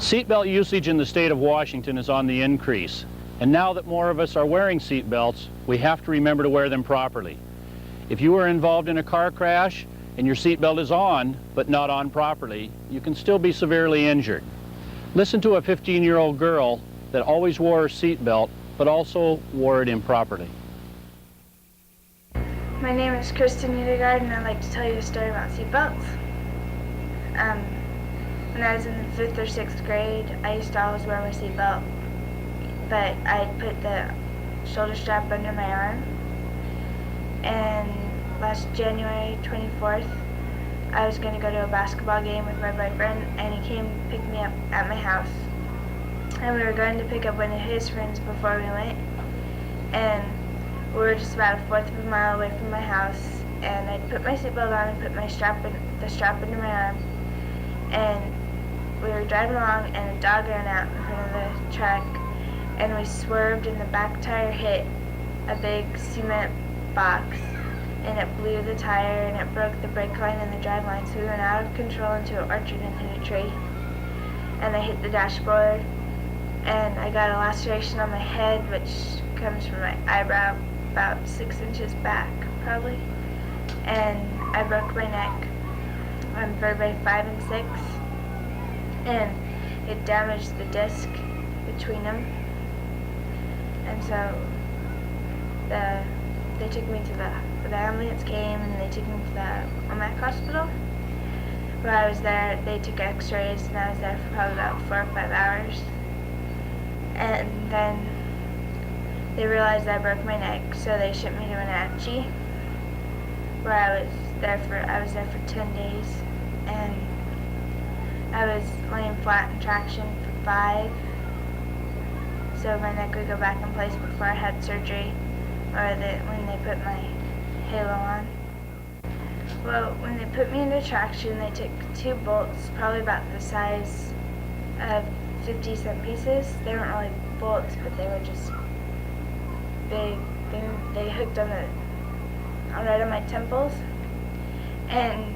Seatbelt usage in the state of Washington is on the increase, and now that more of us are wearing seatbelts, we have to remember to wear them properly. If you are involved in a car crash and your seatbelt is on, but not on properly, you can still be severely injured. Listen to a 15-year-old girl that always wore her seatbelt, but also wore it improperly. My name is Kristan Utigard, and I'd like to tell you a story about seatbelts. When I was in the 5th or 6th grade, I used to always wear my seatbelt, but I'd put the shoulder strap under my arm. And last January 24th, I was going to go to a basketball game with my boyfriend, and he came to pick me up at my house. And we were going to pick up one of his friends before we went, and we were just about a fourth of a mile away from my house, and I put my seatbelt on and put the strap under my arm, and we were driving along, and a dog ran out in front of the truck, and we swerved, and the back tire hit a big cement box, and it blew the tire, and it broke the brake line and the drive line, so we went out of control into an orchard and hit a tree, and I hit the dashboard, and I got a laceration on my head, which comes from my eyebrow about 6 inches back, probably, and I broke my neck on vertebrae 5 and 6, and it damaged the disc between them, and so they took me to the ambulance came, and they took me to the OMAC hospital. While I was there, they took x-rays, and I was there for probably about 4 or 5 hours, and then they realized I broke my neck, so they shipped me to Wenatchee, where I was there for 10 days, and I was laying flat in traction for 5, so my neck would go back in place before I had surgery, or when they put my halo on. Well, when they put me into traction, they took 2 bolts, probably about the size of 50-cent pieces. They weren't really bolts, but they were just big. They hooked right on my temples, and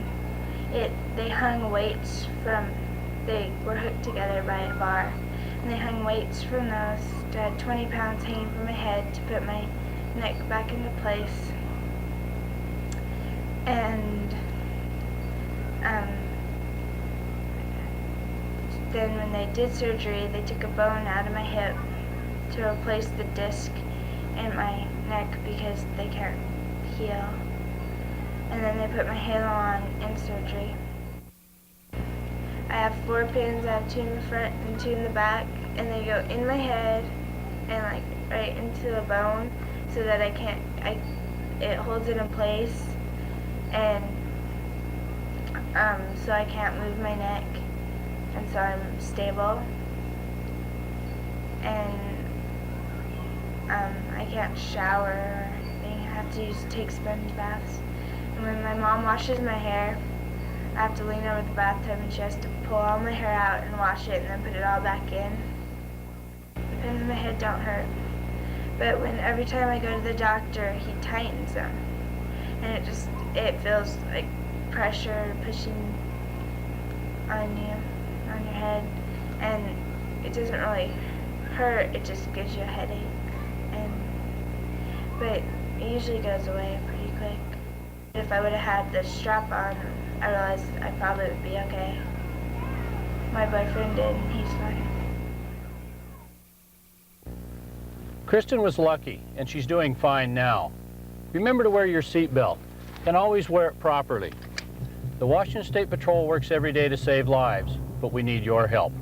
they hung weights they were hooked together by a bar, and they hung weights from those. I had 20 pounds hanging from my head to put my neck back into place, and then when they did surgery, they took a bone out of my hip to replace the disc in my neck because they can't heal, and then they put my halo on in surgery. I have 4 pins. I have 2 in the front and 2 in the back, and they go in my head and like right into the bone, so that it holds it in place, and so I can't move my neck, and so I'm stable, and I can't shower or anything. I have to take sponge baths, and when my mom washes my hair, I have to lean over the bathtub, and she has to pull all my hair out and wash it and then put it all back in. The pins in my head don't hurt, but every time I go to the doctor, he tightens them, and it feels like pressure pushing on your head, and it doesn't really hurt, it just gives you a headache, but it usually goes away pretty quick. If I would have had the strap on, I realized I probably would be okay. My boyfriend did, and he's fine. Kristan was lucky, and she's doing fine now. Remember to wear your seatbelt, and always wear it properly. The Washington State Patrol works every day to save lives, but we need your help.